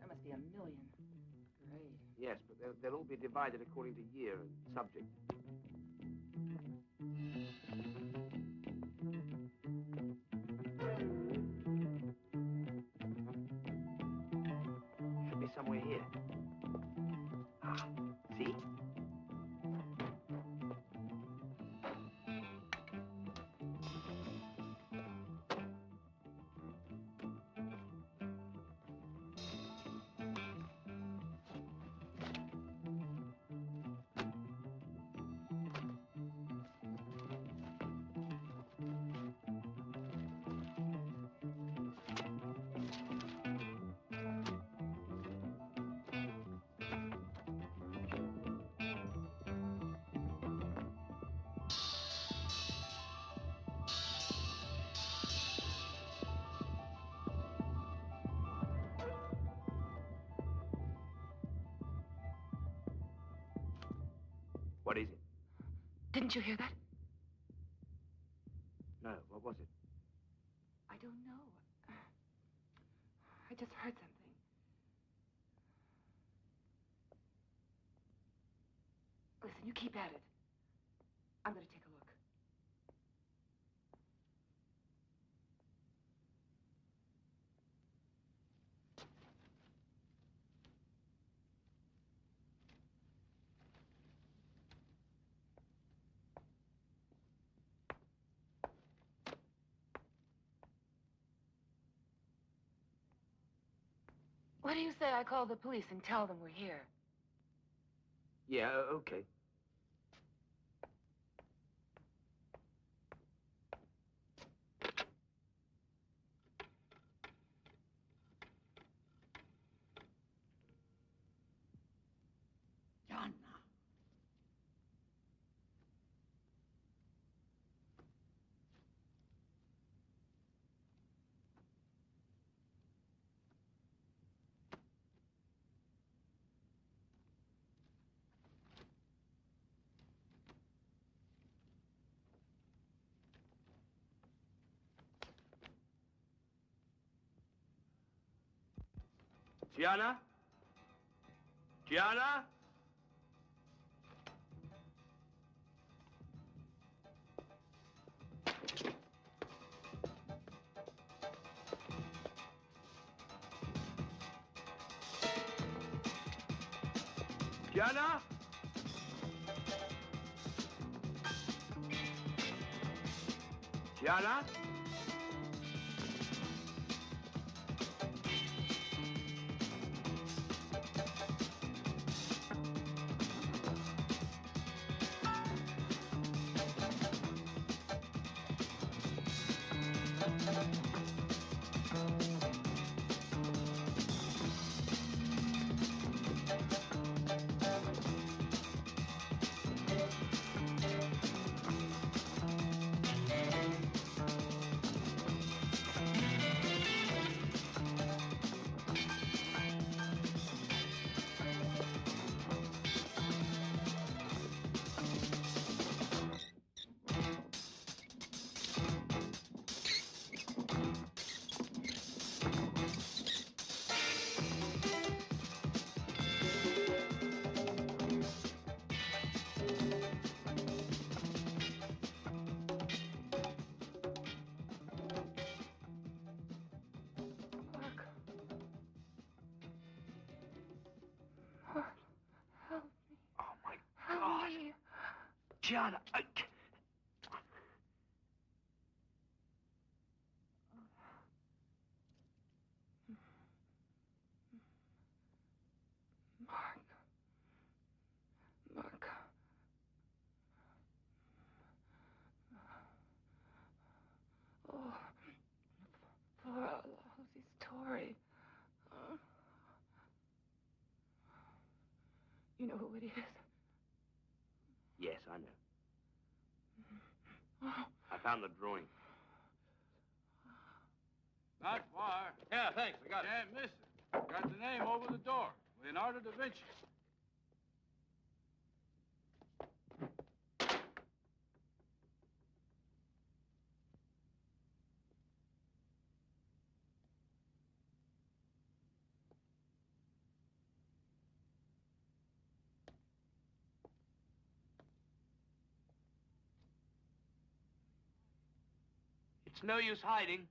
That must be a million. Great. Yes, but they'll all be divided according to year and subject. Should be somewhere here. Ah, see? What is it? Didn't you hear that? No, what was it? I don't know. I just heard something. Listen, you keep at it. I'm going to take a look. What do you say I call the police and tell them we're here? Yeah, okay. John. Gianna? Gianna? Gianna? Gianna? Gianna, Mark. Oh, poor lousy story. You know who it is? Yes, I know. Oh. I found the drawing. Not far. Yeah, thanks. I got it. Can't miss it. Got the name over the door. Leonardo da Vinci. It's no use hiding.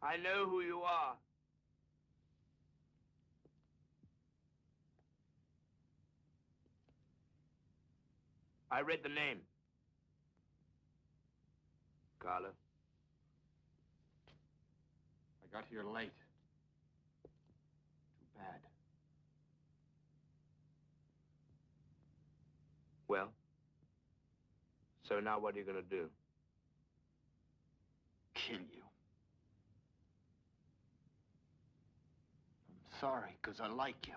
I know who you are. I read the name. Carlo. I got here late. Too bad. Well, so now what are you going to do? Kill you. I'm sorry, because I like you.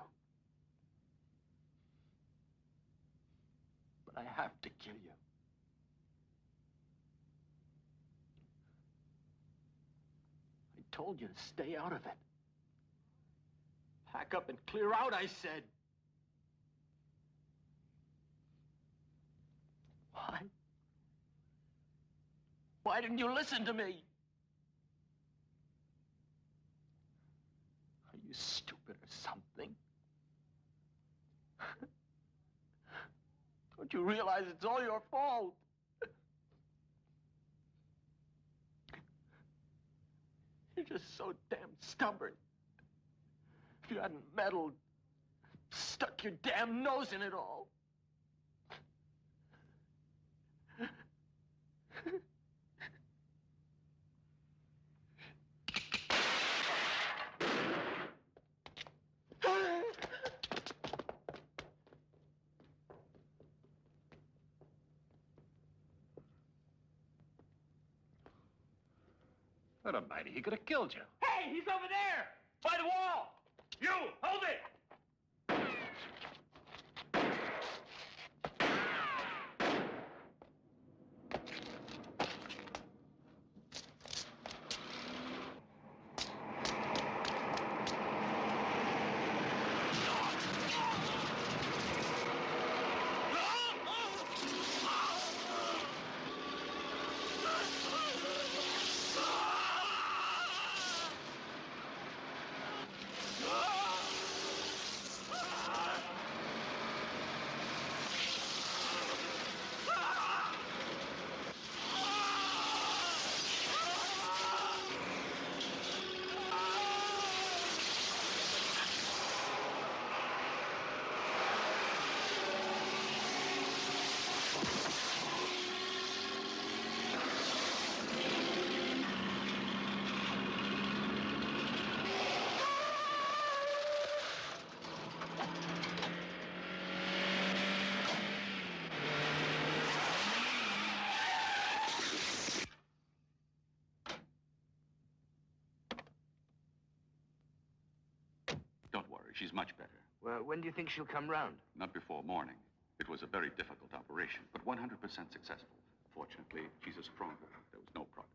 But I have to kill you. I told you to stay out of it. Pack up and clear out, I said. Why? Why didn't you listen to me? Are you stupid or something? Don't you realize it's all your fault? You're just so damn stubborn. If you hadn't meddled, stuck your damn nose in it all. What a mighty, he could have killed you. Hey, he's over there! By the wall! You, hold it! She's much better. Well, when do you think she'll come round? Not before morning. It was a very difficult operation, but 100% successful. Fortunately, she's a strong woman. There was no problem.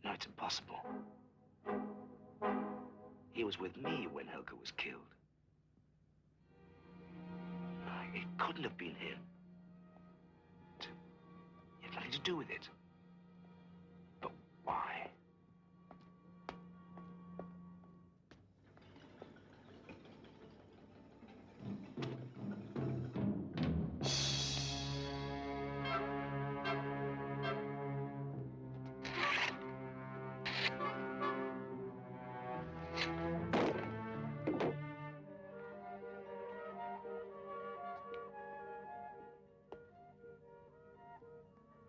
No, it's impossible. He was with me when Helga was killed. It couldn't have been him. He had nothing to do with it. But why?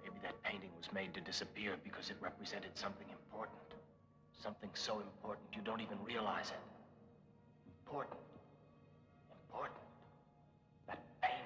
Maybe that painting was made to disappear because it represented something important. Something so important you don't even realize it. Important. Important. That painting.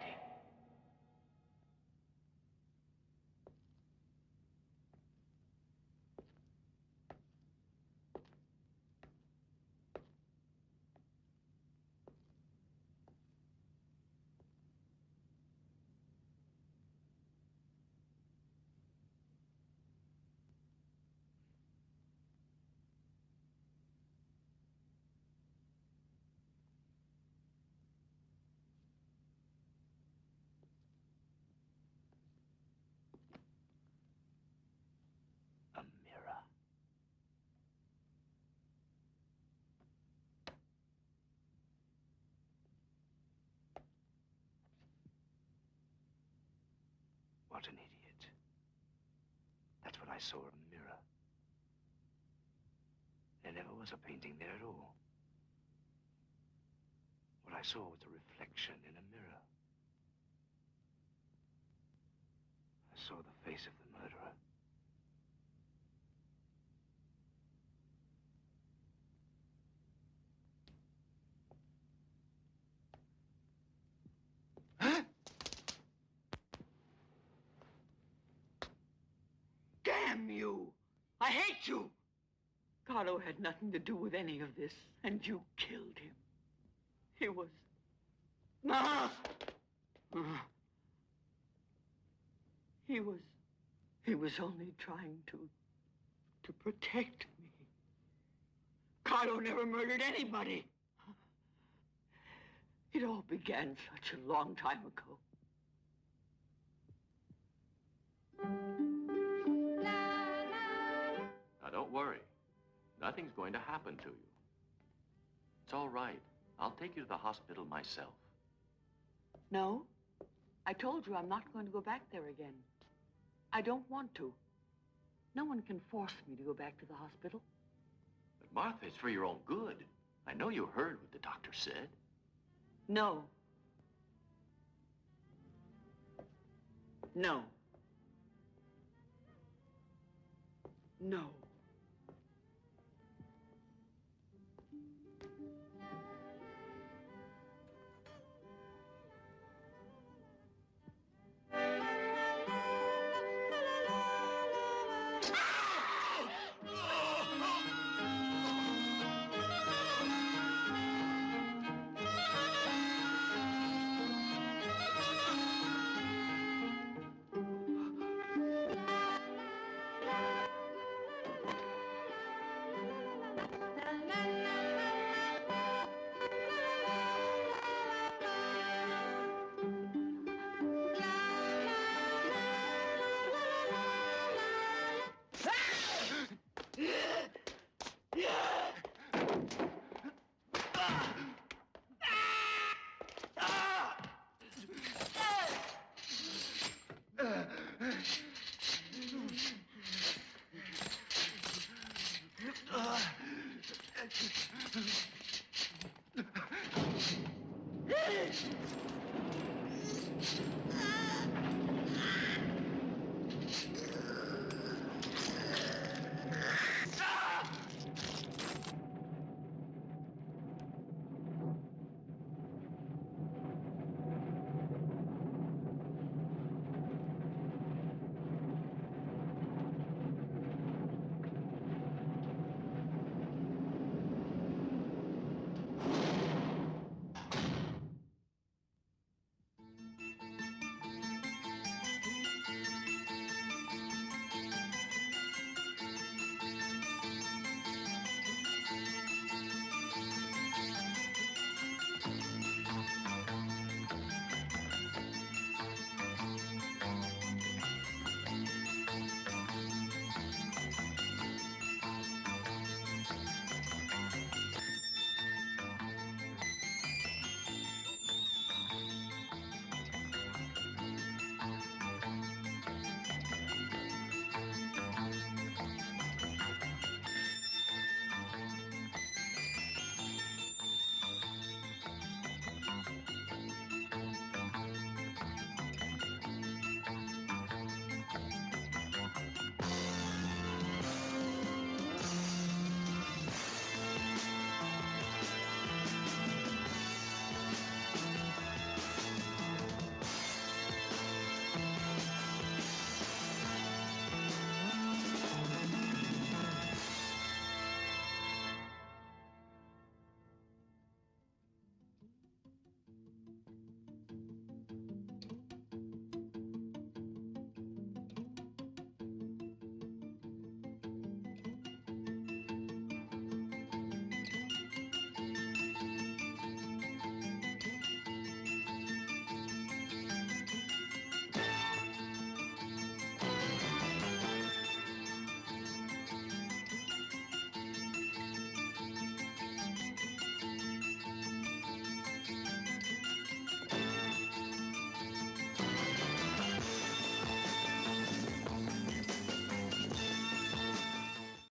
A mirror. What an idiot. That's what I saw, a mirror. There never was a painting there at all. What I saw was a reflection in a mirror. I saw the face of the murderer. Damn you! I hate you! Carlo had nothing to do with any of this, and you killed him. He was... Ah! He was only trying to protect me. Carlo never murdered anybody. It all began such a long time ago. Now, don't worry. Nothing's going to happen to you. It's all right. I'll take you to the hospital myself. No, I told you I'm not going to go back there again. I don't want to. No one can force me to go back to the hospital. But, Martha, it's for your own good. I know you heard what the doctor said. No. No. No. Yes.